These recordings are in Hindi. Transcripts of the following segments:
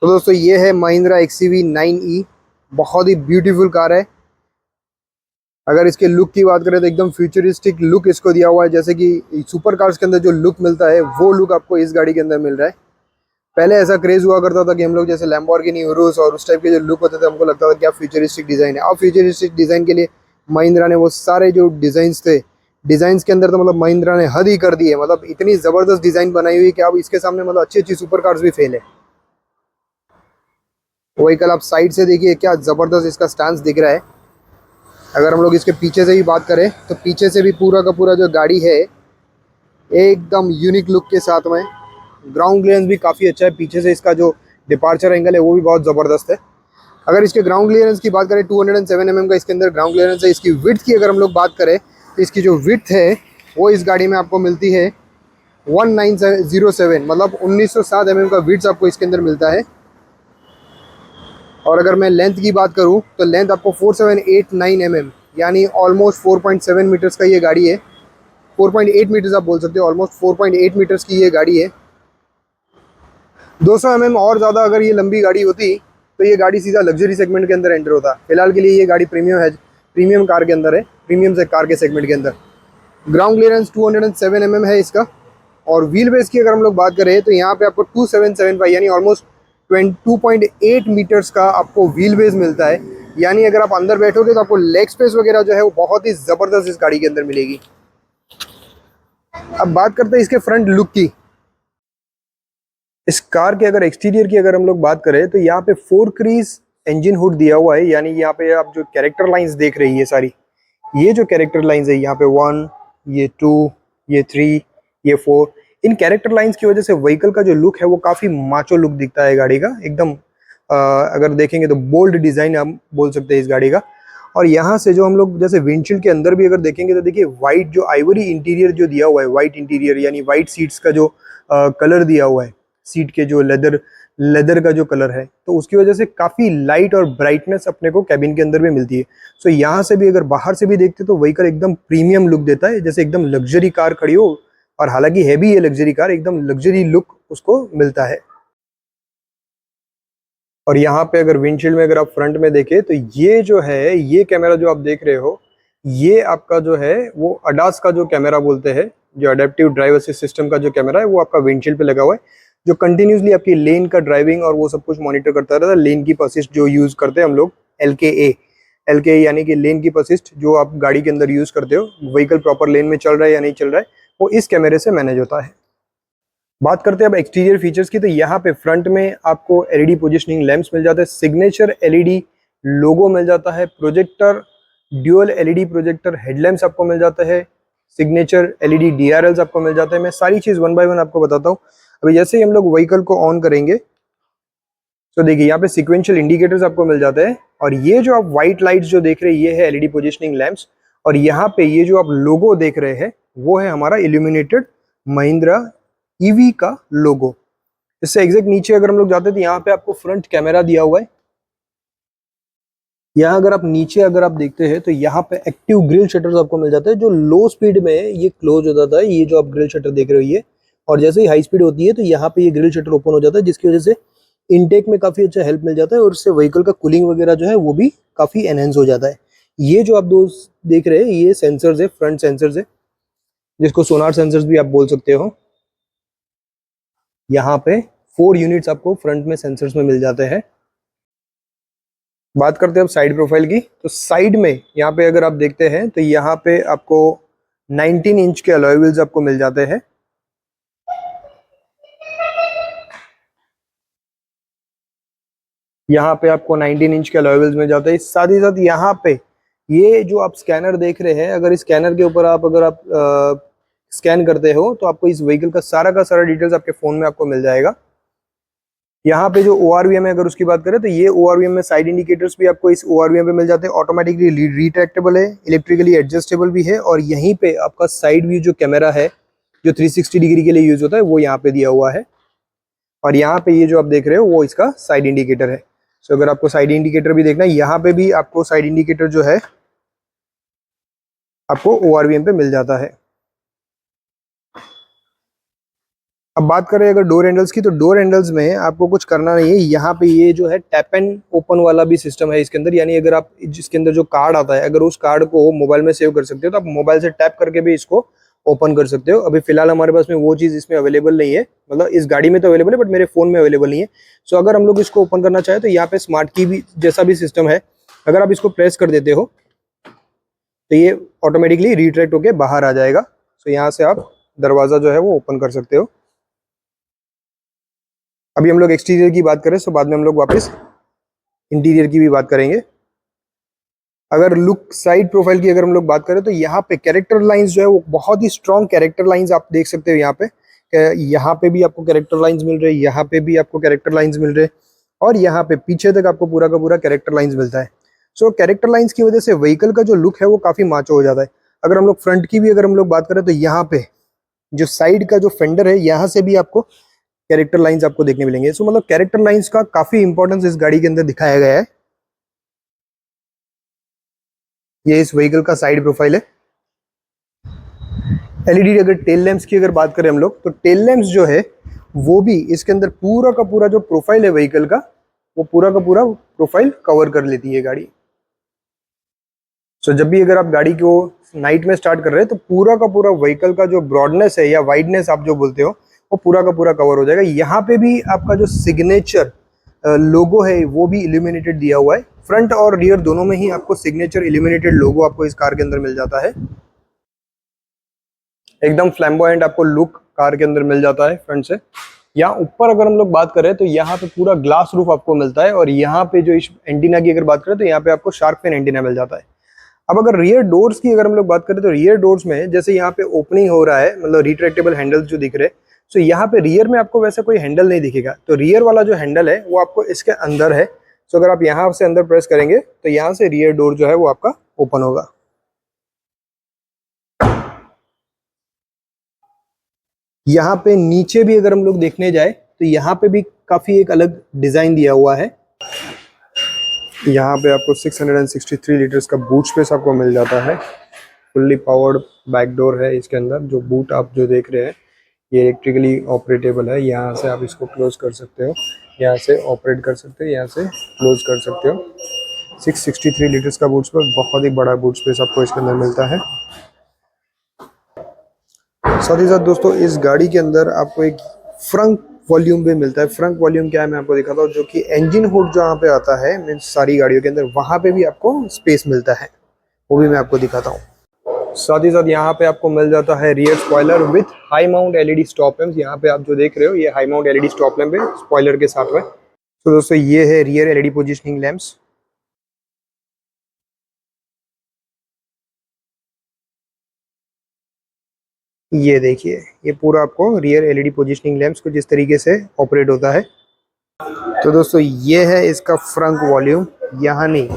तो दोस्तों ये है महिंद्रा एक्सयूवी 9e। बहुत ही ब्यूटीफुल कार है। अगर इसके लुक की बात करें तो एकदम फ्यूचरिस्टिक लुक इसको दिया हुआ है, जैसे कि सुपर कार्स के अंदर जो लुक मिलता है वो लुक आपको इस गाड़ी के अंदर मिल रहा है। पहले ऐसा क्रेज हुआ करता था कि हम लोग जैसे लैम्बोर्गिनी उरुस और उस टाइप के जो लुक होते थे, हमको लगता था क्या फ्यूचरिस्टिक डिजाइन है। अब फ्यूचरिस्टिक डिजाइन के लिए महिंद्रा ने वो सारे जो डिजाइन्स थे, डिजाइन्स के अंदर तो मतलब महिंद्रा ने हद ही कर दी है। मतलब इतनी जबरदस्त डिजाइन बनाई हुई है कि अब इसके सामने मतलब अच्छी अच्छी सुपर कार्स भी फेल है। वही कल आप साइड से देखिए क्या जबरदस्त इसका स्टांस दिख रहा है। अगर हम लोग इसके पीछे से भी बात करें तो पीछे से भी पूरा का पूरा जो गाड़ी है एकदम यूनिक लुक के साथ में। ग्राउंड क्लियरेंस भी काफ़ी अच्छा है। पीछे से इसका जो डिपार्चर एंगल है वो भी बहुत ज़बरदस्त है। अगर इसके ग्राउंड क्लियरेंस की बात करें 207 mm का इसके अंदर ग्राउंड क्लियरेंस है। इसकी विड्थ की अगर हम लोग बात करें तो इसकी जो विड्थ है वो इस गाड़ी में आपको मिलती है 1907, मतलब 1907 mm का विड्थ आपको इसके अंदर मिलता है। और अगर मैं लेंथ की बात करूं तो लेंथ आपको 4789 mm, यानी ऑलमोस्ट 4.7 मीटर्स का ये गाड़ी है। 4.8 मीटर्स आप बोल सकते हो, ऑलमोस्ट 4.8 मीटर्स की ये गाड़ी है। 200 mm और ज़्यादा अगर ये लंबी गाड़ी होती तो ये गाड़ी सीधा लग्जरी सेगमेंट के अंदर एंटर होता। फिलहाल के लिए ये गाड़ी प्रीमियम है, प्रीमियम कार के अंदर है, प्रीमियम से कार के सेगमेंट के अंदर। ग्राउंड क्लियरेंस 207 mm है इसका। और व्हील बेस की अगर हम लोग बात करें तो यहाँ पे आपको 2775 यानी ऑलमोस्ट 2.8 मीटर्स का आपको व्हील बेस मिलता है। यानी अगर आप अंदर बैठोगे तो आपको लेग स्पेस वगैरह जो है वो बहुत ही ज़बरदस्त इस गाड़ी के अंदर मिलेगी। अब बात करते हैं इसके फ्रंट लुक की। इस कार के अगर एक्सटीरियर की अगर हम लोग बात करें तो यहाँ पे 4 क्रीज इंजन हुड दिया हुआ है। यानी यहाँ पे आप जो कैरेक्टर लाइंस देख रही है सारी, ये जो कैरेक्टर लाइंस है यहाँ पे 1, ये 2, ये 3, ये 4, इन कैरेक्टर लाइंस की वजह से व्हीकल का जो लुक है वो काफी माचो लुक दिखता है गाड़ी का एकदम। अगर देखेंगे तो बोल्ड डिजाइन हम बोल सकते हैं इस गाड़ी का। और यहाँ से जो हम लोग जैसे विंडशील्ड के अंदर भी अगर देखेंगे तो देखिए व्हाइट जो आइवरी इंटीरियर जो दिया हुआ है, व्हाइट इंटीरियर यानी व्हाइट सीट्स का जो कलर दिया हुआ है, सीट के जो लेदर लेदर का जो कलर है, तो उसकी वजह से काफी लाइट और ब्राइटनेस अपने को कैबिन के अंदर भी मिलती है। सो यहाँ से भी अगर बाहर से भी देखते तो व्हीकल एकदम प्रीमियम लुक देता है, जैसे एकदम लग्जरी कार खड़ी हो। और हालांकि है भी ये लग्जरी कार, एकदम लग्जरी लुक उसको मिलता है। और यहाँ पे अगर विंडशील्ड में अगर आप फ्रंट में देखें तो ये जो है, ये कैमरा जो आप देख रहे हो, ये आपका जो है वो अडास का जो कैमरा बोलते हैं, जो अडेप्टिव ड्राइव असिस्ट सिस्टम का जो कैमरा है वो आपका विंडशील्ड पे लगा हुआ है, जो कंटिन्यूसली आपकी लेन का ड्राइविंग और वो सब कुछ मॉनिटर करता रहता है। लेन की असिस्ट जो यूज करते हैं हम लोग, एल के यानी कि लेन की असिस्ट जो आप गाड़ी के अंदर यूज करते हो, व्हीकल प्रॉपर लेन में चल रहा है या नहीं चल रहा है, वो इस कैमरे से मैनेज होता है। बात करते हैं अब एक्सटीरियर फीचर्स की, तो यहाँ पे फ्रंट में आपको एलईडी पोजिशनिंग लैंप्स मिल जाता है, सिग्नेचर एलईडी लोगो मिल जाता है, projector dual LED projector headlamps आपको मिल जाता है, सिग्नेचर एलईडी डीआरएल्स आपको मिल जाते हैं। मैं सारी चीज वन बाय वन आपको बताता हूँ। अभी जैसे ही हम लोग व्हीकल को ऑन करेंगे तो देखिए यहाँ पे सिक्वेंशियल इंडिकेटर्स आपको मिल जाते हैं। और ये जो आप व्हाइट लाइट्स जो देख रहे हैं ये है एलईडी पोजिशनिंग लैंप्स। और यहाँ पे ये जो आप लोगो देख रहे हैं वो है हमारा इल्यूमिनेटेड महिंद्रा ईवी का लोगो। इससे एग्जैक्ट नीचे अगर हम लोग जाते हैं तो यहाँ पे आपको फ्रंट कैमरा दिया हुआ है। यहाँ अगर आप नीचे अगर आप देखते हैं तो यहाँ पे एक्टिव ग्रिल शटर्स आपको मिल जाता है, जो लो स्पीड में ये क्लोज हो जाता है, ये जो आप ग्रिल शटर देख रहे हो ये। और जैसे ही हाई स्पीड होती है तो यहाँ पे ये ग्रिल शटर ओपन हो जाता है, जिसकी वजह से इनटेक में काफी अच्छा हेल्प मिल जाता है और इससे व्हीकल का कूलिंग वगैरह जो है वो भी काफी एनहेंस हो जाता है। ये जो आप दोस्त देख रहे हैं ये सेंसर्स है, फ्रंट सेंसर्स है, जिसको सोनार सेंसर्स भी आप बोल सकते हो। यहाँ पे 4 यूनिट्स आपको फ्रंट में सेंसर्स में मिल जाते हैं। बात करते हैं अब साइड प्रोफाइल की, तो साइड में यहाँ पे अगर आप देखते हैं तो यहाँ पे आपको 19 इंच के अलॉय व्हील्स आपको मिल जाते हैं। यहाँ पे आपको 19 इंच के अलॉय व्हील्स मिल जाते हैं। साथ ही साथ यहाँ पे ये जो आप स्कैनर देख रहे हैं, अगर इस स्कैनर के ऊपर आप अगर आप स्कैन करते हो तो आपको इस व्हीकल का सारा डिटेल्स आपके फोन में आपको मिल जाएगा। यहाँ पे जो ORVM है अगर उसकी बात करें तो ये ORVM में साइड इंडिकेटर्स भी आपको इस ORVM पे मिल जाते हैं। ऑटोमेटिकली रिट्रैक्टेबल है, इलेक्ट्रिकली एडजस्टेबल भी है। और यहीं पे आपका साइड व्यू जो कैमरा है जो 360 डिग्री के लिए यूज होता है वो यहाँ पे दिया हुआ है। और यहाँ पे ये जो आप देख रहे हो वो इसका साइड इंडिकेटर है। सो अगर आपको साइड इंडिकेटर भी देखना है, यहाँ पे भी आपको साइड इंडिकेटर जो है आपको ORVM पे मिल जाता है। अब बात करें अगर डोर हैंडल्स की, तो डोर हैंडल्स में आपको कुछ करना नहीं है। यहाँ पे ये जो है टैप एंड ओपन वाला भी सिस्टम है इसके अंदर, यानी अगर आप जिसके अंदर जो कार्ड आता है, अगर उस कार्ड को मोबाइल में सेव कर सकते हो तो आप मोबाइल से टैप करके भी इसको ओपन कर सकते हो। अभी फिलहाल हमारे पास में वो चीज़ इसमें अवेलेबल नहीं है, मतलब इस गाड़ी में तो अवेलेबल है बट मेरे फोन में अवेलेबल नहीं है। सो अगर हम लोग इसको ओपन करना चाहें तो यहाँ पे स्मार्ट की भी जैसा भी सिस्टम है, अगर आप इसको प्रेस कर देते हो तो ये ऑटोमेटिकली रिट्रैक्ट होके बाहर आ जाएगा। सो यहाँ से आप दरवाजा जो है वो ओपन कर सकते हो। अभी हम लोग एक्सटीरियर की बात करें, सो बाद में हम लोग वापस इंटीरियर की भी बात करेंगे। अगर लुक साइड प्रोफाइल की अगर हम लोग बात करें तो यहाँ पे कैरेक्टर लाइंस जो है वो बहुत ही स्ट्रॉन्ग कैरेक्टर लाइंस आप देख सकते हो। यहाँ पे भी आपको कैरेक्टर लाइंस मिल रहे हैं, यहाँ पे भी आपको कैरेक्टर लाइंस मिल रहे हैं, और यहाँ पे पीछे तक आपको पूरा का पूरा कैरेक्टर लाइंस मिलता है। सो कैरेक्टर लाइंस की वजह से व्हीकल का जो लुक है वो काफी माचो हो जाता है। अगर हम लोग फ्रंट की भी अगर हम लोग बात करें तो यहाँ पे जो साइड का जो फेंडर है, यहाँ से भी आपको कैरेक्टर लाइंस आपको देखने मिलेंगे। सो मतलब कैरेक्टर लाइंस का काफी इंपॉर्टेंस इस गाड़ी के अंदर दिखाया गया है। ये इस व्हीकल का साइड प्रोफाइल है। एलईडी अगर टेल लैंप्स की अगर बात करें हम लोग, तो टेल लैंप्स जो है वो भी इसके अंदर पूरा का पूरा जो प्रोफाइल है व्हीकल का, वो पूरा का पूरा प्रोफाइल कवर कर लेती है गाड़ी। सो जब भी अगर आप गाड़ी को नाइट में स्टार्ट कर रहे हैं तो पूरा का पूरा व्हीकल का जो ब्रॉडनेस है या वाइडनेस आप जो बोलते हो, वो पूरा का पूरा कवर हो जाएगा। यहाँ पे भी आपका जो सिग्नेचर लोगो है वो भी इल्यूमिनेटेड दिया हुआ है। फ्रंट और रियर दोनों में ही आपको सिग्नेचर इल्यूमिनेटेड लोगो आपको इस कार के अंदर मिल जाता है। एकदम फ्लैम्बोयंट आपको लुक कार के अंदर मिल जाता है फ्रंट से। यहाँ ऊपर अगर हम लोग बात करें तो यहाँ पे पूरा ग्लास रूफ आपको मिलता है, और यहाँ पे जो इस एंटीना की अगर बात करें तो यहाँ पे आपको शार्क फिन एंटीना मिल जाता है। अब अगर रियर डोर्स की अगर हम लोग बात करें तो रियर डोर्स में जैसे यहाँ पे ओपनिंग हो रहा है, मतलब रिट्रैक्टेबल हैंडल्स जो दिख रहे हैं, सो यहाँ पे रियर में आपको वैसे कोई हैंडल नहीं दिखेगा। तो रियर वाला जो हैंडल है वो आपको इसके अंदर है। सो अगर आप यहाँ से अंदर प्रेस करेंगे तो यहाँ से रियर डोर जो है वो आपका ओपन होगा। यहाँ पे नीचे भी अगर हम लोग देखने जाए तो यहाँ पे भी काफी एक अलग डिजाइन दिया हुआ है। यहाँ पे आपको 663 लीटर्स का बूट स्पेस आपको मिल जाता है। फुल्ली पावर्ड बैक डोर है इसके अंदर। जो बूट आप जो देख रहे हैं ये इलेक्ट्रिकली ऑपरेटेबल है। यहाँ से आप इसको क्लोज कर सकते हो, यहाँ से ऑपरेट कर सकते हो, यहाँ से क्लोज कर सकते हो। 663 लीटर्स का बूट स्पेस, बहुत ही बड़ा बूट स्पेस आपको इसके अंदर मिलता है। साथ ही साथ दोस्तों इस गाड़ी के अंदर आपको एक फ्रंट वॉल्यूम भी मिलता है। फ्रंट वॉल्यूम क्या है मैं आपको दिखाता हूँ, जो कि इंजन हुड जहाँ पे आता है मीन्स सारी गाड़ियों के अंदर, वहाँ पे भी आपको स्पेस मिलता है, वो भी मैं आपको दिखाता हूँ। साथ ही साथ यहाँ पे आपको मिल जाता है rear spoiler with high mount LED stop lamps. यहाँ पे आप जो देख रहे हो ये high mount LED stop lamp है स्पॉइलर के साथ में। तो दोस्तों ये है रियर एलईडी पोजिशनिंग लैंप्स। ये देखिए ये पूरा आपको रियर एलईडी पोजिशनिंग लैंप्स कुछ इस तरीके से ऑपरेट होता है। तो दोस्तों ये है इसका फ्रंट वॉल्यूम। यहाँ नहीं,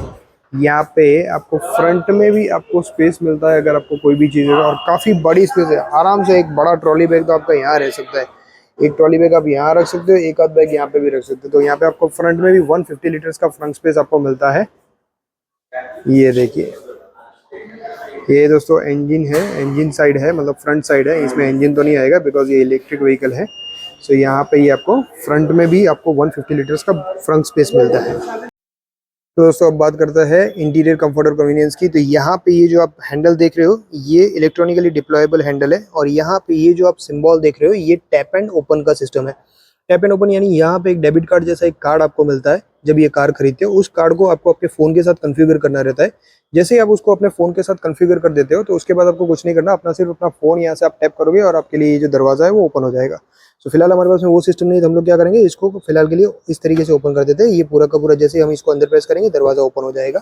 यहाँ पे आपको फ्रंट में भी आपको स्पेस मिलता है अगर आपको कोई भी चीज़ है, और काफ़ी बड़ी स्पेस है। आराम से एक बड़ा ट्रॉली बैग तो आपका यहाँ रह सकता है। एक ट्रॉली बैग आप यहाँ रख सकते हो, एक आध बैग यहाँ पे भी रख सकते हो। तो यहाँ पे आपको फ्रंट में भी 150 लीटर्स का फ्रंट स्पेस आपको मिलता है। ये देखिए ये दोस्तों इंजन है, इंजन साइड है, मतलब फ्रंट साइड है। इसमें इंजन तो नहीं आएगा बिकॉज ये इलेक्ट्रिक व्हीकल है। सो यहाँ पे ये आपको फ्रंट में भी आपको 150 लीटर्स का फ्रंट स्पेस मिलता है। तो दोस्तों अब बात करते हैं इंटीरियर कंफर्ट और कन्वीनियंस की। तो यहाँ पे ये जो आप हैंडल देख रहे हो ये इलेक्ट्रॉनिकली डिप्लॉयबल हैंडल है, और यहाँ पे ये जो आप सिंबल देख रहे हो ये टैप एंड ओपन का सिस्टम है। टैप एंड ओपन यानी यहाँ पे एक डेबिट कार्ड जैसा एक कार्ड आपको मिलता है। जब ये कार खरीदते हो उस कार्ड को आपको अपने फोन के साथ कॉन्फ़िगर करना रहता है। जैसे ही आप उसको अपने फोन के साथ कॉन्फ़िगर कर देते हो तो उसके बाद आपको कुछ नहीं करना, अपना सिर्फ अपना फोन यहाँ से आप टैप करोगे और आपके लिए ये जो दरवाजा है वो ओपन हो जाएगा। तो फिलहाल हमारे पास में वो सिस्टम नहीं है, तो हम लोग क्या करेंगे इसको फिलहाल के लिए इस तरीके से ओपन कर देते हैं। ये पूरा का पूरा जैसे हम इसको अंदर प्रेस करेंगे दरवाजा ओपन हो जाएगा।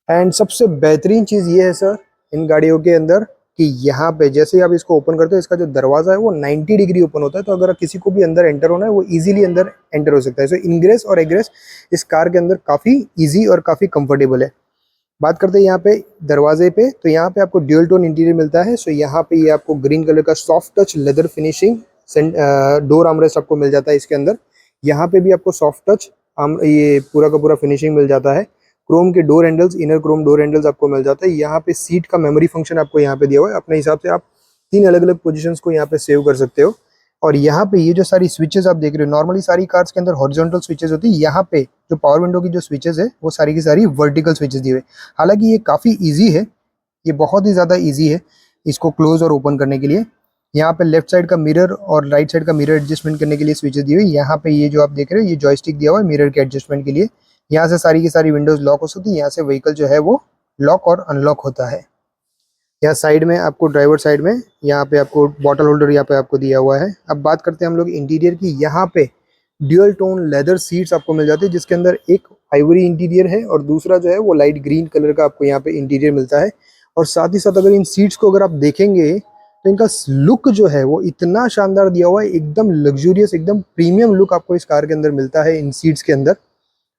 एंड सबसे बेहतरीन चीज़ ये है सर इन गाड़ियों के अंदर कि यहाँ पे जैसे ही आप इसको ओपन करते हो इसका जो दरवाजा है वो 90 डिग्री ओपन होता है। तो अगर किसी को भी अंदर एंटर होना है वो इजीली अंदर एंटर हो सकता है। सो इनग्रेस और एग्रेस इस कार के अंदर काफ़ी इजी और काफ़ी कंफर्टेबल है। बात करते हैं यहाँ पे दरवाजे पे, तो यहाँ पे आपको ड्यूल टोन इंटीरियर मिलता है। सो यहाँ पे ये आपको ग्रीन कलर का soft touch leather finishing door armrest आपको मिल जाता है इसके अंदर। यहाँ पे भी आपको सॉफ्ट टच ये पूरा का पूरा फिनिशिंग मिल जाता है। क्रोम के door handles, inner Chrome door handles आपको मिल जाता है। यहाँ पे सीट का मेमोरी फंक्शन आपको यहाँ पे दिया हुआ है। अपने हिसाब से आप 3 अलग अलग पोजीशंस को यहाँ पे सेव कर सकते हो। और यहाँ पे ये जो सारी स्विचेस आप देख रहे हो, नॉर्मली सारी कार्स के अंदर हॉरिजॉन्टल स्विचेस होती है, यहाँ पे जो पावर विंडो की जो स्विचेस है वो सारी की सारी वर्टिकल स्विचेस दी हुई है। हालांकि ये काफ़ी ईजी है, ये बहुत ही ज़्यादा ईजी है इसको क्लोज और ओपन करने के लिए। यहाँ पे लेफ्ट साइड का मिरर और राइट साइड का मिरर एडजस्टमेंट करने के लिए स्विचेस दी हुई है। यहाँ पे ये जो आप देख रहे हो ये जॉयस्टिक दिया हुआ है मिरर के एडजस्टमेंट के लिए। यहाँ से सारी की सारी विंडोज लॉक हो सकती है, यहाँ से व्हीकल जो है वो लॉक और अनलॉक होता है। यहाँ साइड में आपको ड्राइवर साइड में यहाँ पे आपको बॉटल होल्डर यहाँ पे आपको दिया हुआ है। अब बात करते हैं हम लोग इंटीरियर की। यहाँ पे ड्यूअल टोन लेदर सीट्स आपको मिल जाती है, जिसके अंदर एक आइवरी इंटीरियर है और दूसरा जो है वो लाइट ग्रीन कलर का आपको यहाँ पे इंटीरियर मिलता है। और साथ ही साथ अगर इन सीट्स को अगर आप देखेंगे तो इनका लुक जो है वो इतना शानदार दिया हुआ है, एकदम लग्जूरियस, एकदम प्रीमियम लुक आपको इस कार के अंदर मिलता है इन सीट्स के अंदर।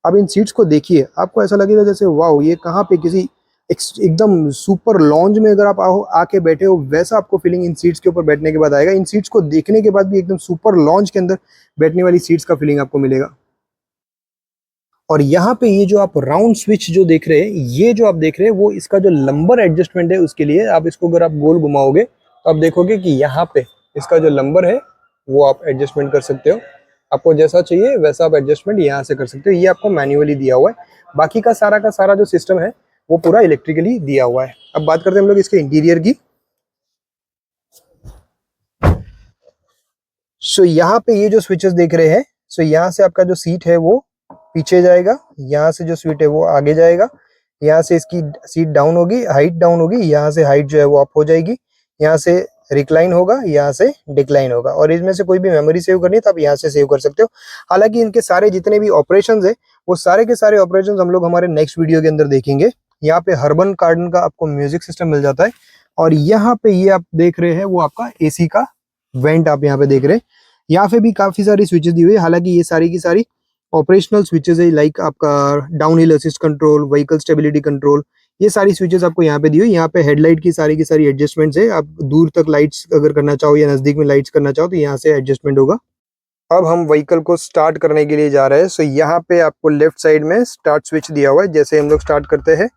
अब इन सीट्स को देखिए, आपको ऐसा लगेगा जैसे वाओ ये कहाँ पे किसी एकदम सुपर लॉन्ज में अगर आप आके बैठे हो, वैसा आपको फीलिंग इन सीट्स के ऊपर बैठने के बाद आएगा। इन सीट्स को देखने के बाद भी एकदम सुपर लॉन्ज के अंदर बैठने वाली सीट्स का फीलिंग आपको मिलेगा। और यहाँ पे ये जो आप राउंड स्विच जो देख रहे हैं, ये जो आप देख रहे हैं वो इसका जो लंबर एडजस्टमेंट है उसके लिए। आप इसको अगर आप गोल घुमाओगे तो आप देखोगे कि यहाँ पे इसका जो लंबर है वो आप एडजस्टमेंट कर सकते हो। आपको जैसा चाहिए वैसा आप एडजस्टमेंट यहाँ से कर सकते हो। ये आपको मैन्युअली दिया हुआ है, बाकी का सारा जो सिस्टम है वो पूरा इलेक्ट्रिकली दिया हुआ है। अब बात करते हैं हम लोग इसके इंटीरियर की। सो यहाँ पे ये जो स्विचेस देख रहे हैं, सो यहाँ से आपका जो सीट है वो पीछे जाएगा, यहाँ से जो सीट है वो आगे जाएगा, यहाँ से इसकी सीट डाउन होगी, हाइट डाउन होगी, यहाँ से हाइट जो है वो अप हो जाएगी, यहाँ से रिक्लाइन होगा, यहाँ से डिक्लाइन होगा। और इसमें से कोई भी मेमोरी सेव करनी है तो आप यहाँ से सेव कर सकते हो। हालांकि इनके सारे जितने भी ऑपरेशंस है वो सारे के सारे ऑपरेशंस हम लोग हमारे नेक्स्ट वीडियो के अंदर देखेंगे। यहाँ पे हर्बन कार्डन का आपको म्यूजिक सिस्टम मिल जाता है। और यहाँ पे ये आप देख रहे हैं वो आपका एसी का वेंट आप यहाँ पे देख रहे हैं। यहाँ पे भी काफी सारी स्विचेस दी हुई है, हालांकि ये सारी की सारी ऑपरेशनल स्विचेस है, लाइक आपका down hill assist control, vehicle stability control, ये सारी स्विचेस आपको यहाँ पे दी हुई। यहाँ पे हेडलाइट की सारी एडजस्टमेंट्स है, आप दूर तक लाइट्स अगर करना चाहो या नजदीक में लाइट्स करना चाहो तो यहाँ से एडजस्टमेंट होगा। अब हम व्हीकल को स्टार्ट करने के लिए जा रहे हैं। सो यहाँ पे आपको लेफ्ट साइड में स्टार्ट स्विच दिया हुआ है, जैसे हम लोग स्टार्ट करते हैं।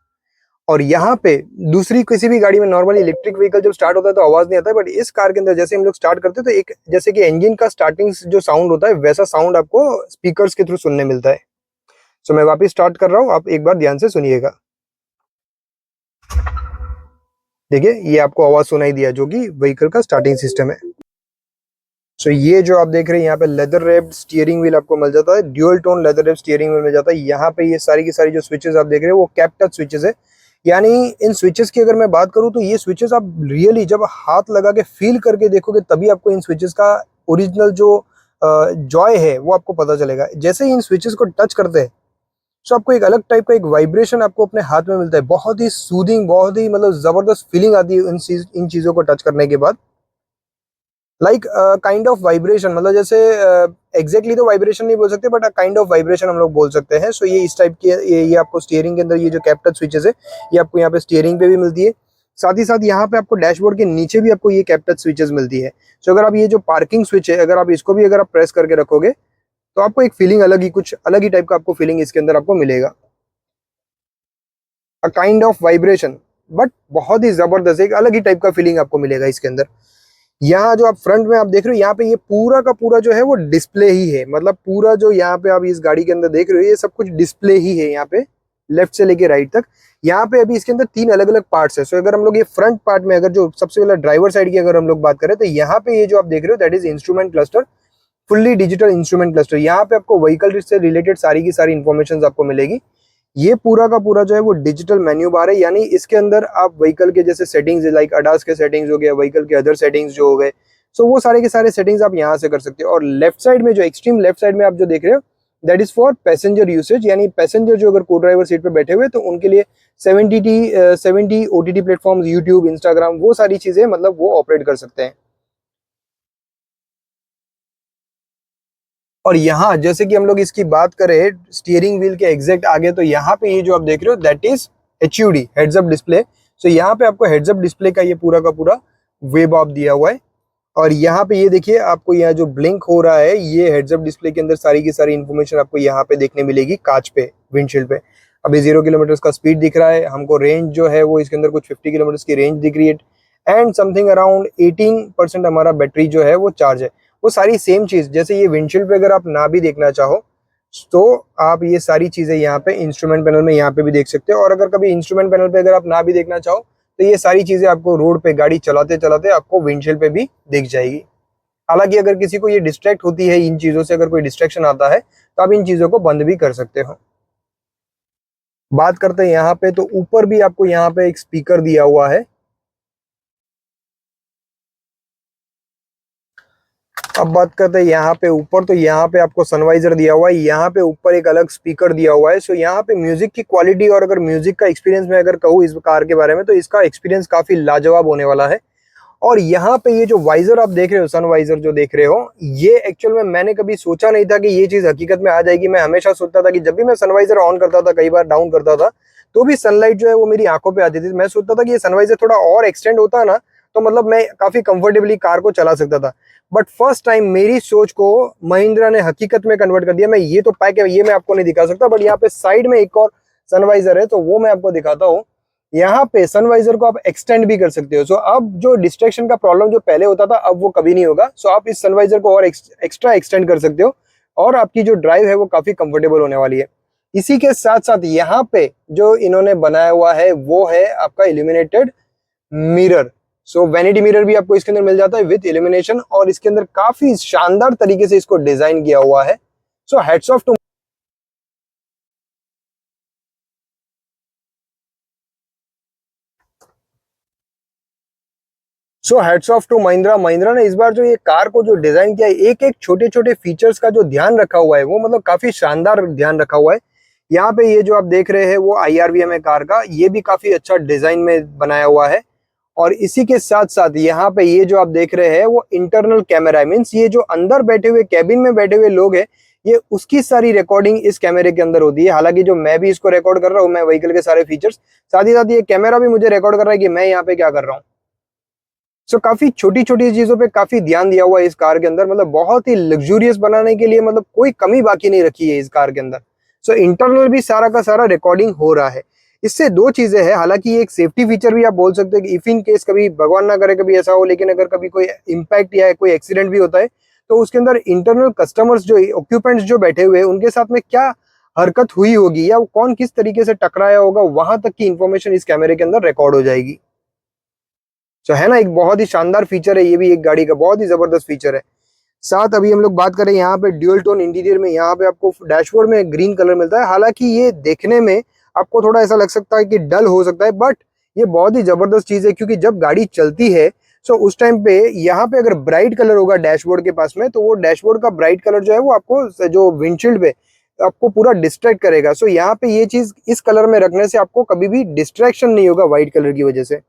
और यहाँ पे दूसरी किसी भी गाड़ी में नॉर्मली इलेक्ट्रिक व्हीकल जब स्टार्ट होता है तो आवाज नहीं आता है, बट इस कार के अंदर जैसे हम लोग स्टार्ट करते हैं तो एक जैसे कि इंजन का स्टार्टिंग जो साउंड होता है वैसा साउंड आपको स्पीकर्स के थ्रू सुनने मिलता है। सो मैं वापस स्टार्ट कर रहा हूँ, आप एक बार ध्यान से सुनिएगा। देखिए ये आपको आवाज सुनाई दिया जो कि व्हीकल का स्टार्टिंग सिस्टम है। सो ये जो आप देख रहे हैं यहाँ पे लेदर रैप्ड स्टीयरिंग व्हील आपको मिल जाता है, dual tone leather wrapped steering wheel मिल जाता है। यहाँ पे ये सारी की सारी जो स्विचेस आप देख रहे हैं वो कैप टच स्विचेस है। यानी इन स्विचेस की अगर मैं बात करूं तो ये स्विचेस आप रियली जब हाथ लगा के फील करके देखोगे तभी आपको इन स्विचेस का ओरिजिनल जो जॉय है वो आपको पता चलेगा। जैसे ही इन स्विचेस को टच करते हैं तो आपको एक अलग टाइप का एक वाइब्रेशन आपको अपने हाथ में मिलता है, बहुत ही सूदिंग, बहुत ही मतलब जबरदस्त फीलिंग आती है इन चीजों को टच करने के बाद। लाइक काइंड ऑफ वाइब्रेशन, मतलब जैसे एग्जैक्टली तो वाइब्रेशन नहीं बोल सकते बट काइंड ऑफ वाइब्रेशन हम लोग बोल सकते हैं। सो ये इस टाइप की ये आपको स्टीयरिंग के अंदर ये जो कैप टच स्विचेस है ये आपको यहाँ पे स्टीयरिंग पे भी मिलती है। साथ ही साथ यहाँ पे आपको डैशबोर्ड के नीचे भी आपको ये कैप टच स्विचेस मिलती है। सो अगर आप ये जो पार्किंग स्विच है अगर आप इसको भी अगर आप प्रेस करके रखोगे तो आपको एक फीलिंग अलग ही, कुछ अलग ही टाइप का आपको फीलिंग इसके अंदर आपको मिलेगा, a kind of vibration, but बहुत ही जबरदस्त एक अलग ही टाइप का फीलिंग आपको मिलेगा इसके अंदर। यहाँ जो आप फ्रंट में आप देख रहे हो यहाँ पे ये पूरा का पूरा जो है वो डिस्प्ले ही है, मतलब पूरा जो यहाँ पे आप इस गाड़ी के अंदर देख रहे हो ये सब कुछ डिस्प्ले ही है यहाँ पे, लेफ्ट से लेके राइट तक। यहाँ पे अभी इसके अंदर 3 अलग अलग पार्ट्स है। सो अगर हम लोग ये फ्रंट पार्ट में अगर जो सबसे पहले ड्राइवर साइड की अगर हम लोग बात करें तो यहाँ पे ये जो आप देख रहे हो that is instrument cluster, fully digital instrument cluster. यहाँ पे आपको व्हीकल से रिलेटेड सारी की सारी इंफॉर्मेशन आपको मिलेगी। ये पूरा का पूरा जो है वो डिजिटल मेन्यू बार है, यानी इसके अंदर आप व्हीकल के जैसे सेटिंग्स लाइक अडास के सेटिंग्स हो गए, व्हीकल के अदर सेटिंग्स जो हो गए, सो वो सारे के सारे सेटिंग्स आप यहाँ से कर सकते हो। और लेफ्ट साइड में जो एक्सट्रीम लेफ्ट साइड में आप जो देख रहे हो that is for passenger usage, यानी पैसेंजर जो अगर को ड्राइवर सीट पे बैठे हुए तो उनके लिए 70 OTT प्लेटफॉर्म्स, यूट्यूब, इंस्टाग्राम, वो सारी चीजें मतलब वो ऑपरेट कर सकते हैं। और यहाँ जैसे कि हम लोग इसकी बात करें स्टीयरिंग व्हील के एग्जैक्ट आगे, तो यहाँ पे ये जो आप देख रहे हो that is HUD, heads up display. So यहाँ पे आपको हेड्स अप डिस्प्ले का ये पूरा का पूरा वेब ऑफ दिया हुआ है। और यहाँ पे ये देखिए आपको यहाँ जो ब्लिंक हो रहा है ये हेड्स अप डिस्प्ले के अंदर सारी की सारी इन्फॉर्मेशन आपको यहाँ पे देखने मिलेगी कांच पे, विंडशील्ड पे। अभी 0 किलोमीटर का स्पीड दिख रहा है हमको, रेंज जो है वो इसके अंदर कुछ 50 किलोमीटर की रेंज दिख रही है, एंड समथिंग अराउंड 18% हमारा बैटरी जो है वो चार्ज है। वो सारी सेम चीज, जैसे ये विंडशील्ड पे अगर आप ना भी देखना चाहो तो आप ये सारी चीजें यहाँ पे इंस्ट्रूमेंट पैनल में यहाँ पे भी देख सकते हो। और अगर कभी इंस्ट्रूमेंट पैनल पे अगर आप ना भी देखना चाहो तो ये सारी चीजें आपको रोड पे गाड़ी चलाते चलाते आपको विंडशील्ड पे भी दिख जाएगी। हालांकि अगर किसी को ये डिस्ट्रैक्ट होती है इन चीजों से, अगर कोई डिस्ट्रैक्शन आता है तो आप इन चीजों को बंद भी कर सकते हो। बात करते हैं यहाँ पे, तो ऊपर भी आपको यहाँ पे एक स्पीकर दिया हुआ है। अब बात करते हैं यहाँ पे ऊपर, तो यहाँ पे आपको सनवाइजर दिया हुआ है, यहाँ पे ऊपर एक अलग स्पीकर दिया हुआ है। सो यहाँ पे म्यूजिक की क्वालिटी और अगर म्यूजिक का एक्सपीरियंस मैं अगर कहूँ इस कार के बारे में, तो इसका एक्सपीरियंस काफी लाजवाब होने वाला है। और यहाँ पे ये जो वाइजर आप देख रहे हो, सन वाइजर जो देख रहे हो, ये एक्चुअल में मैंने कभी सोचा नहीं था कि ये चीज हकीकत में आ जाएगी। मैं हमेशा सोचता था कि जब भी मैं सनवाइजर ऑन करता था, कई बार डाउन करता था, तो भी सनलाइट जो है वो मेरी आंखों पे आती थी। मैं सोचता था कि ये सनवाइजर थोड़ा और एक्सटेंड होता है ना, तो मतलब मैं काफी कंफर्टेबली कार को चला सकता था। बट फर्स्ट टाइम मेरी सोच को महिंद्रा ने हकीकत में कन्वर्ट कर दिया। मैं ये तो पैक है, ये मैं आपको नहीं दिखा सकता, बट यहाँ पे साइड में एक और सनवाइजर है, तो वो मैं आपको दिखाता हूँ। यहाँ पे सनवाइजर को आप एक्सटेंड भी कर सकते हो। सो अब जो डिस्ट्रैक्शन का प्रॉब्लम जो पहले होता था, अब वो कभी नहीं होगा। सो आप इस सनवाइजर को और एक्स्ट्रा एक्सटेंड कर सकते हो और आपकी जो ड्राइव है वो काफी कंफर्टेबल होने वाली है। इसी के साथ साथ यहाँ पे जो इन्होंने बनाया हुआ है वो है आपका इल्यूमिनेटेड मिरर। सो वैनिटी मिरर भी आपको इसके अंदर मिल जाता है विद इल्यूमिनेशन, और इसके अंदर काफी शानदार तरीके से इसको डिजाइन किया हुआ है। So heads off to heads off to Mahindra. Mahindra ने इस बार जो ये कार को जो डिजाइन किया है, एक एक छोटे छोटे फीचर्स का जो ध्यान रखा हुआ है वो मतलब काफी शानदार ध्यान रखा हुआ है। यहाँ पे ये जो आप देख रहे हैं वो IRVM है कार का, ये भी काफी अच्छा डिजाइन में बनाया हुआ है। और इसी के साथ साथ यहाँ पे ये जो आप देख रहे हैं वो इंटरनल कैमरा है, मीन्स ये जो अंदर बैठे हुए कैबिन में बैठे हुए लोग हैं, ये उसकी सारी रिकॉर्डिंग इस कैमरे के अंदर होती है। हालांकि जो मैं भी इसको रिकॉर्ड कर रहा हूँ, मैं व्हीकल के सारे फीचर्स, साथ ही साथ ये कैमरा भी मुझे रिकॉर्ड कर रहा है कि मैं यहाँ पे क्या कर रहा हूँ। सो काफी छोटी छोटी चीजों पे काफी ध्यान दिया हुआ है इस कार के अंदर, मतलब बहुत ही लग्जूरियस बनाने के लिए मतलब कोई कमी बाकी नहीं रखी है इस कार के अंदर। सो इंटरनल भी सारा का सारा रिकॉर्डिंग हो रहा है। इससे दो चीजें हैं, हालांकि ये एक सेफ्टी फीचर भी आप बोल सकते हो कि इफ इन केस कभी भगवान ना करे कभी ऐसा हो, लेकिन अगर कभी कोई इम्पैक्ट या कोई एक्सीडेंट भी होता है तो उसके अंदर इंटरनल कस्टमर्स जो ऑक्यूपेंट्स जो बैठे हुए हैं उनके साथ में क्या हरकत हुई होगी या वो कौन किस तरीके से टकराया होगा, वहां तक की इंफॉर्मेशन इस कैमरे के अंदर रिकॉर्ड हो जाएगी। तो है ना, एक बहुत ही शानदार फीचर है, ये भी एक गाड़ी का बहुत ही जबरदस्त फीचर है। साथ अभी हम लोग बात करें यहाँ पे ड्यूल टोन इंटीरियर में, यहाँ पे आपको डैशबोर्ड में ग्रीन कलर मिलता है। हालांकि ये देखने में आपको थोड़ा ऐसा लग सकता है कि डल हो सकता है, बट ये बहुत ही जबरदस्त चीज है, क्योंकि जब गाड़ी चलती है सो उस टाइम पे यहाँ पे अगर ब्राइट कलर होगा डैशबोर्ड के पास में, तो वो डैशबोर्ड का ब्राइट कलर जो है वो आपको जो विंडशील्ड पे आपको पूरा डिस्ट्रैक्ट करेगा। सो यहाँ पे ये चीज इस कलर में रखने से आपको कभी भी डिस्ट्रैक्शन नहीं होगा व्हाइट कलर की वजह से।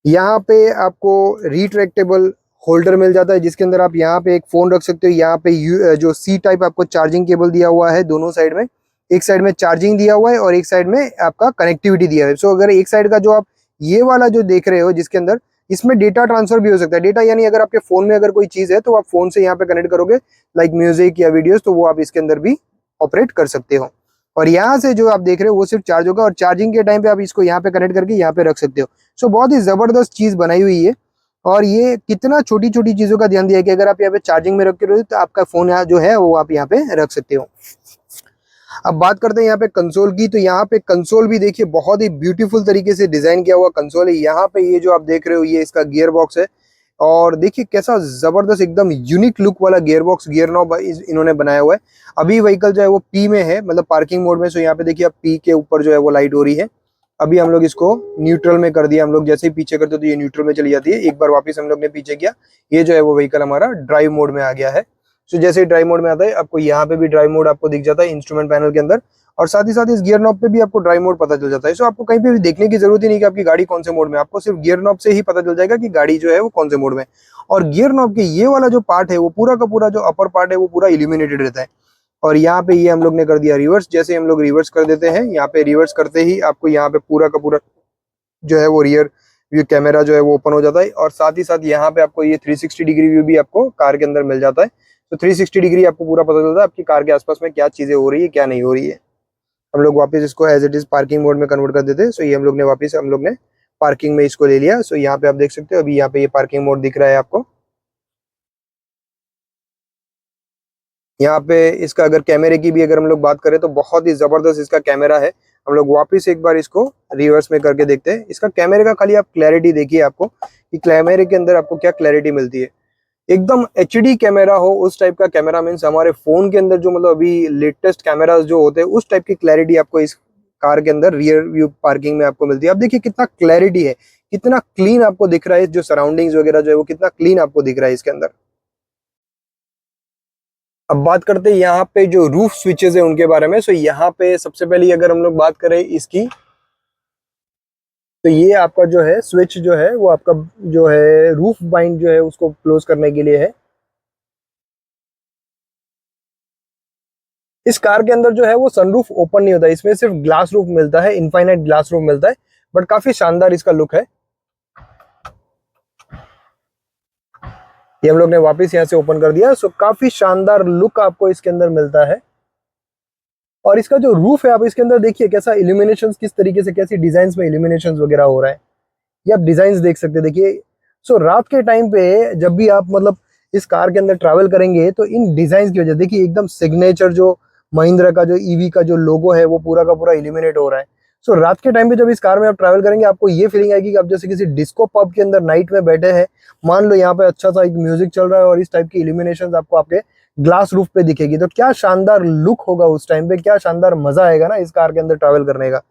यहाँ पे आपको रिट्रैक्टेबल होल्डर मिल जाता है, जिसके अंदर आप यहाँ पे एक फोन रख सकते हो। यहाँ पे जो सी टाइप आपको चार्जिंग केबल दिया हुआ है दोनों साइड में, एक साइड में चार्जिंग दिया हुआ है और एक साइड में आपका कनेक्टिविटी दिया है। सो अगर एक साइड का जो आप ये वाला जो देख रहे हो जिसके अंदर, इसमें डेटा ट्रांसफर भी हो सकता है। डेटा यानी अगर आपके फोन में अगर कोई चीज है तो आप फोन से यहाँ पे कनेक्ट करोगे, लाइक म्यूजिक या वीडियोस, तो वो आप इसके अंदर भी ऑपरेट कर सकते हो। और यहाँ से जो आप देख रहे हो वो सिर्फ चार्ज होगा, और चार्जिंग के टाइम पे आप इसको यहाँ पे कनेक्ट करके यहाँ पे रख सकते हो। सो बहुत ही जबरदस्त चीज बनाई हुई है। और ये कितना छोटी छोटी चीजों का ध्यान दिया है कि अगर आप यहाँ पे चार्जिंग में रख के रहो तो आपका फोन यहाँ जो है वो आप यहाँ पे रख सकते हो। अब बात करते हैं यहाँ पे कंसोल की, तो यहाँ पे कंसोल भी देखिए बहुत ही ब्यूटीफुल तरीके से डिजाइन किया हुआ कंसोल है। यहाँ पे ये जो आप देख रहे हो ये इसका गियर बॉक्स है, और देखिए कैसा जबरदस्त एकदम यूनिक लुक वाला गियर बॉक्स, गियर नॉब इन्होंने बनाया हुआ है। अभी व्हीकल जो है वो पी में है, मतलब पार्किंग मोड में। सो यहाँ पे देखिए आप पी के ऊपर जो है वो लाइट हो रही है। अभी हम लोग इसको न्यूट्रल में कर दिया, हम लोग जैसे ही पीछे करते तो ये न्यूट्रल में चली जाती है। एक बार वापस हम लोग ने पीछे किया, ये जो है वो व्हीकल हमारा ड्राइव मोड में आ गया है। सो जैसे ही ड्राइव मोड में आता है आपको यहाँ पे भी ड्राइव मोड आपको दिख जाता है इंस्ट्रूमेंट पैनल के अंदर, और साथ ही साथ इस गियर नॉब पे भी आपको ड्राइव मोड पता चल जाता है। सो आपको कहीं पे भी देखने की जरूरत ही नहीं कि आपकी गाड़ी कौन से मोड में, आपको सिर्फ गियर नॉब से ही पता चल जाएगा कि गाड़ी जो है वो कौन से मोड में। और गियर नॉब के ये वाला जो पार्ट है वो पूरा का पूरा जो अपर पार्ट है वो पूरा इल्यूमिनेटेड रहता है। और यहाँ पे ये हम लोग ने कर दिया रिवर्स, जैसे हम लोग रिवर्स कर देते हैं, यहाँ पे रिवर्स करते ही आपको यहाँ पे पूरा का पूरा जो है वो रियर व्यू कैमरा जो है वो ओपन हो जाता है। और साथ ही साथ यहाँ पे आपको ये 360 डिग्री व्यू भी आपको कार के अंदर मिल जाता है। तो 360 डिग्री आपको पूरा पता चलता है आपकी कार के आसपास में क्या चीजें हो रही है क्या नहीं हो रही है। हम लोग वापस इसको as it is parking mode में कन्वर्ट कर देते हैं। सो ये हम लोग ने पार्किंग में इसको ले लिया। सो यहाँ पे आप देख सकते हो अभी यहाँ पे ये पार्किंग मोड दिख रहा है आपको। यहाँ पे इसका अगर कैमरे की भी अगर हम लोग बात करें तो बहुत ही जबरदस्त इसका कैमरा है। हम लोग वापस एक बार इसको रिवर्स में करके देखते हैं। इसका कैमरे का खाली आप क्लैरिटी देखिए आपको कि कैमरे के अंदर आपको क्या क्लैरिटी मिलती है। एकदम एचडी कैमरा हो उस टाइप का कैमरा, मीन्स हमारे फोन के अंदर जो मतलब अभी लेटेस्ट कैमरास जो होते हैं उस टाइप की क्लैरिटी आपको इस कार के अंदर रियर व्यू पार्किंग में आपको मिलती है। आप देखिए कितना क्लैरिटी है, कितना क्लीन आपको दिख रहा है, जो सराउंडिंग्स वगैरह जो है वो कितना क्लीन आपको दिख रहा है इसके अंदर। अब बात करते हैं यहाँ पे जो रूफ स्विचेस है उनके बारे में। सो यहाँ पे सबसे पहले अगर हम लोग बात करें इसकी, तो ये आपका जो है स्विच जो है वो आपका जो है रूफ बाइंड जो है उसको क्लोज करने के लिए है। इस कार के अंदर जो है वो सनरूफ ओपन नहीं होता, इसमें सिर्फ ग्लास रूफ मिलता है, इनफाइनाइट ग्लास रूफ मिलता है, बट काफी शानदार इसका लुक है। ये हम लोग ने वापस यहाँ से ओपन कर दिया। सो काफी शानदार लुक आपको इसके अंदर मिलता है। और इसका जो रूफ है आप इसके अंदर देखिए कैसा इल्यूमिनेशंस, किस तरीके से कैसी डिजाइन में इल्यूमिनेशंस वगैरह हो रहा है, ये आप डिजाइन देख सकते हैं। देखिए सो रात के टाइम पे जब भी आप मतलब इस कार के अंदर ट्रैवल करेंगे तो इन डिजाइन की वजह देखिए एकदम सिग्नेचर जो महिंद्रा का जो ईवी का जो लोगो है वो पूरा का पूरा इल्यूमिनेट हो रहा है। सो रात के टाइम पे जब इस कार में आप ट्रैवल करेंगे आपको ये फीलिंग आएगी कि आप जैसे किसी डिस्को पब के अंदर नाइट में बैठे हैं। मान लो यहाँ पे अच्छा सा एक म्यूजिक चल रहा है और इस टाइप की इल्यूमिनेशन आपको आपके ग्लास रूफ पे दिखेगी, तो क्या शानदार लुक होगा उस टाइम पे, क्या शानदार मजा आएगा ना इस कार के अंदर ट्रैवल करने का।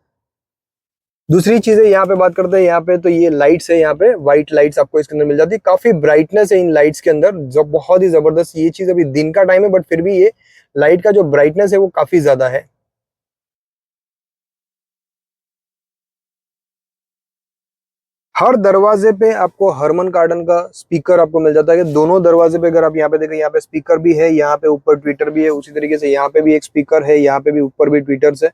दूसरी चीजें यहाँ पे बात करते हैं, यहाँ पे तो ये लाइट्स है, यहाँ पे व्हाइट लाइट्स आपको इसके अंदर मिल जाती है। काफी ब्राइटनेस है इन लाइट्स के अंदर, जो बहुत ही जबरदस्त। ये चीज अभी दिन का टाइम है बट फिर भी ये लाइट का जो ब्राइटनेस है वो काफी ज्यादा है। हर दरवाजे पे आपको हरमन कार्डन का स्पीकर आपको मिल जाता है। कि दोनों दरवाजे पे अगर आप यहाँ पे देखें, यहाँ पे स्पीकर भी है, यहाँ पे ऊपर ट्विटर भी है, उसी तरीके से यहाँ पे भी एक स्पीकर है, यहाँ पे भी ऊपर भी ट्विटर्स है।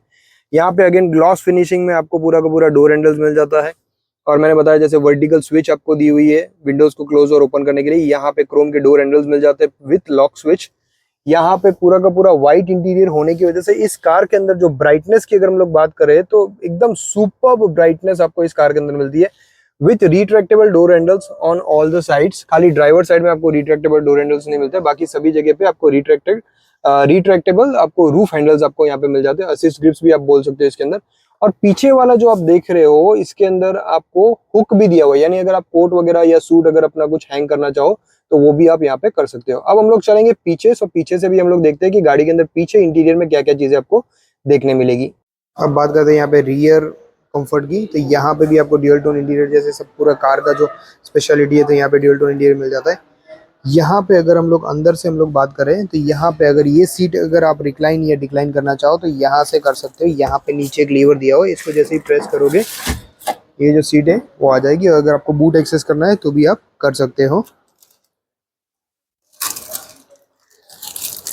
यहाँ पे अगेन ग्लॉस फिनिशिंग में आपको पूरा का पूरा डोर हैंडल्स मिल जाता है। और मैंने बताया जैसे वर्टिकल स्विच आपको दी हुई है विंडोज को क्लोज और ओपन करने के लिए। यहाँ पे क्रोम के डोर हैंडल्स मिल जाते हैं विथ लॉक स्विच। यहाँ पे पूरा का पूरा व्हाइट इंटीरियर होने की वजह से इस कार के अंदर जो ब्राइटनेस की अगर हम लोग बात करें तो एकदम सुपर्ब ब्राइटनेस आपको इस कार के अंदर मिलती है with retractable door handles on all the sides. खाली ड्राइवर साइड में आपको रिट्रैक्टेबल डोर हैंडल्स नहीं मिलते, बाकी सभी जगह पे आपको रिट्रैक्टेबल आपको रूफ हैंडल्स आपको यहाँ पे मिल जाते हैं। असिस्ट ग्रिप्स भी आप बोल सकते हो इसके अंदर। और पीछे वाला जो आप देख रहे हो इसके अंदर आपको हुक भी दिया हुआ है, यानी अगर आप कोट वगैरह या सूट अगर अपना कुछ हैंग करना चाहो तो वो भी आप यहाँ पे कर सकते हो। अब हम लोग चलेंगे पीछे, सो पीछे से भी हम लोग देखते हैं कि गाड़ी के अंदर पीछे इंटीरियर में क्या क्या चीजें आपको देखने मिलेगी। अब बात करते हैं यहाँ पे रियर कंफर्ट की, तो यहाँ पे भी आपको ड्यूल टोन इंटीरियर जैसे सब पूरा कार का जो स्पेशलिटी है तो यहाँ पे ड्यूल टोन इंटीरियर मिल जाता है। यहाँ पे अगर हम लोग अंदर से हम लोग बात करें तो यहाँ पे अगर ये सीट अगर आप रिक्लाइन या डिक्लाइन करना चाहो तो यहाँ से कर सकते हो। यहाँ पे नीचे एक लीवर दिया हो, इसको जैसे ही प्रेस करोगे ये जो सीट है वो आ जाएगी, और अगर आपको बूट एक्सेस करना है तो भी आप कर सकते हो।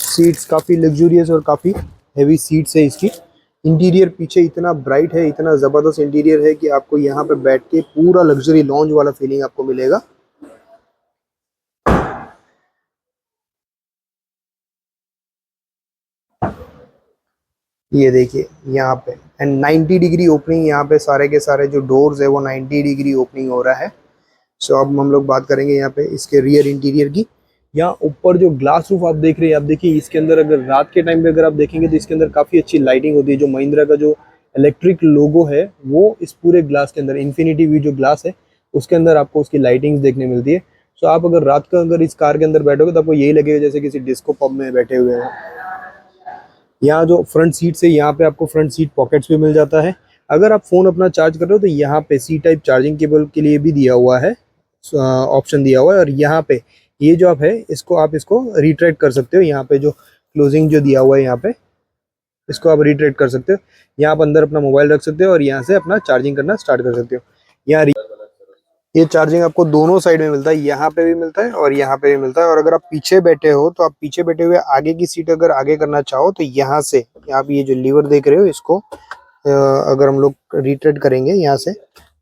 सीट्स काफ़ी लग्जूरियस और काफ़ी हैवी सीट्स है इसकी। इंटीरियर पीछे इतना ब्राइट है, इतना ज़बरदस्त इंटीरियर है कि आपको यहाँ पे बैठ के पूरा लग्जरी लॉन्ज वाला फीलिंग आपको मिलेगा। ये देखिए यहाँ पे एंड 90 डिग्री ओपनिंग, यहाँ पे सारे के सारे जो डोर्स है वो 90 डिग्री ओपनिंग हो रहा है। सो अब हम लोग बात करेंगे यहाँ पे इसके रियर इंटीरियर की। यहाँ ऊपर जो ग्लास रूफ आप देख रहे हैं, आप देखिए इसके अंदर अगर रात के टाइम पे अगर आप देखेंगे तो इसके अंदर काफ़ी अच्छी लाइटिंग होती है। जो महिंद्रा का जो इलेक्ट्रिक लोगो है वो इस पूरे ग्लास के अंदर, इन्फिनिटी व्यू जो ग्लास है उसके अंदर आपको उसकी लाइटिंग देखने मिलती है। सो आप अगर रात का अगर इस कार के अंदर बैठोगे तो आपको यही लगेगा जैसे किसी डिस्को पब में बैठे हुए हैं। यहाँ जो फ्रंट सीट है यहाँ पे आपको फ्रंट सीट पॉकेट्स भी मिल जाता है। अगर आप फ़ोन अपना चार्ज कर रहे हो तो यहाँ पे सी टाइप चार्जिंग केबल के लिए भी दिया हुआ है, ऑप्शन दिया हुआ है। और यहाँ पे ये जो आप है इसको आप इसको रिट्रैक्ट कर सकते हो। यहाँ पे जो क्लोजिंग जो दिया हुआ है यहाँ पे इसको आप रिट्रैक्ट कर सकते हो। यहाँ आप अंदर अपना मोबाइल रख सकते हो और यहाँ से अपना चार्जिंग करना स्टार्ट कर सकते हो। यहाँ ये चार्जिंग आपको दोनों साइड में मिलता है, यहाँ पे भी मिलता है और यहाँ पे भी मिलता है। और अगर आप पीछे बैठे हो तो आप पीछे बैठे हुए आगे की सीट अगर आगे करना चाहो तो यहाँ से आप ये जो लीवर देख रहे हो इसको अगर हम लोग रिट्रैक्ट करेंगे यहाँ से,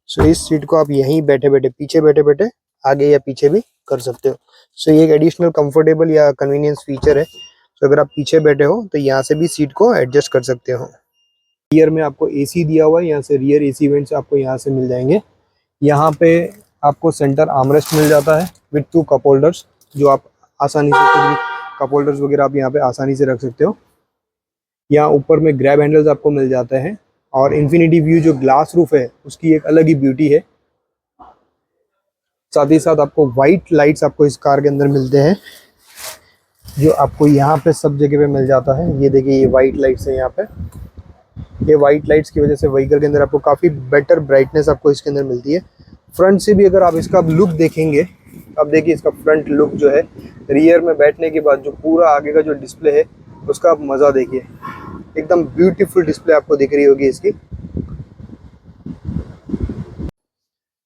सो इस सीट को आप यहीं बैठे बैठे पीछे बैठे बैठे आगे या पीछे भी कर सकते हो। सो ये एक एडिशनल कंफर्टेबल या कन्वीनियंस फीचर है। सो अगर आप पीछे बैठे हो तो यहाँ से भी सीट को एडजस्ट कर सकते हो। रियर में आपको AC दिया हुआ है, यहाँ से रियर AC वेंट्स आपको यहाँ से मिल जाएंगे। यहाँ पे आपको सेंटर आर्मरेस्ट मिल जाता है विथ 2 कप होल्डर्स, जो आप आसानी से कुछ भी कप होल्डर्स वगैरह आप यहाँ पे आसानी से रख सकते हो। यहाँ ऊपर में ग्रैब हैंडल्स आपको मिल जाते हैं और इन्फिनिटी व्यू जो ग्लास रूफ है उसकी एक अलग ही ब्यूटी है। साथ ही साथ आपको वाइट लाइट्स आपको इस कार के अंदर मिलते हैं जो आपको यहाँ पे सब जगह पे मिल जाता है। ये देखिए ये वाइट लाइट्स है यहाँ पे। ये वाइट लाइट्स की वजह से व्हीकल के अंदर आपको काफ़ी बेटर ब्राइटनेस आपको इसके अंदर मिलती है। फ्रंट से भी अगर आप इसका लुक देखेंगे, अब देखिए इसका फ्रंट लुक जो है, रियर में बैठने के बाद जो पूरा आगे का जो डिस्प्ले है उसका आप मज़ा देखिए, एकदम ब्यूटीफुल डिस्प्ले आपको दिख रही होगी इसकी।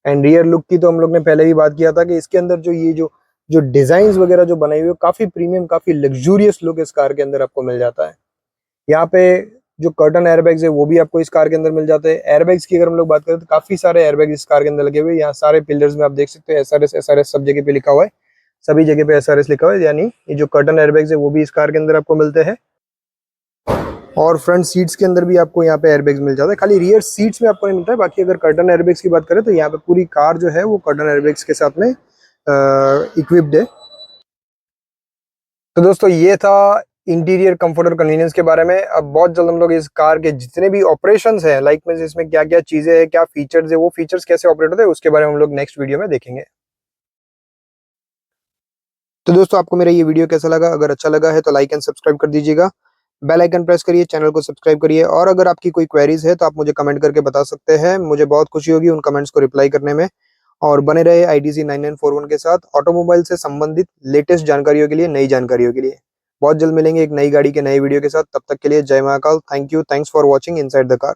एंड रियर लुक की तो हम लोग ने पहले भी बात किया था कि इसके अंदर जो ये जो डिजाइन वगैरह जो बनाई हुई है काफ़ी प्रीमियम, काफ़ी लग्जूरियस लुक इस कार के अंदर आपको मिल जाता है। यहाँ पे जो कर्टन एयरबैग्स है वो भी आपको इस कार के अंदर मिल जाते हैं। एयरबैग्स की अगर हम लोग बात करें तो काफी सारे एयरबैग इस कार के अंदर लगे हुए हैं। यहाँ सारे पिलर्स में आप देख सकते हो एसआरएस सब जगह पे लिखा हुआ है, सभी जगह पे एसआरएस लिखा हुआ है, यानी ये जो कर्टन एयरबैग्स है वो भी इस कार के अंदर आपको मिलते हैं। और फ्रंट सीट्स के अंदर भी आपको यहाँ पे एयरबैग्स मिल जाता है, खाली रियर सीट्स में आपको नहीं मिलता है। बाकी अगर कर्टन एयरबैग्स की बात करें तो यहाँ पे पूरी कार जो है वो कर्टन एयरबैग्स के साथ में इक्विप्ड है। तो दोस्तों ये था इंटीरियर कंफर्ट और कन्वीनियंस के बारे में। अब बहुत जल्द हम लोग इस कार के जितने भी ऑपरेशंस हैं, लाइक में इसमें क्या क्या चीजें हैं, क्या फीचर्स है, वो फीचर्स कैसे ऑपरेट होते हैं, उसके बारे में हम लोग नेक्स्ट वीडियो में देखेंगे। तो दोस्तों आपको मेरा ये वीडियो कैसा लगा? अगर अच्छा लगा है तो लाइक एंड सब्सक्राइब कर दीजिएगा, बेल आइकन प्रेस करिए, चैनल को सब्सक्राइब करिए। और अगर आपकी कोई क्वेरीज है तो आप मुझे कमेंट करके बता सकते हैं, मुझे बहुत खुशी होगी उन कमेंट्स को रिप्लाई करने में। और बने रहे ITC 9941 के साथ ऑटोमोबाइल से संबंधित लेटेस्ट जानकारियों के लिए, नई जानकारियों के लिए। बहुत जल्द मिलेंगे एक नई गाड़ी के नए वीडियो के साथ। तब तक के लिए जय Mahakal. Thank you, thanks for watching inside the car.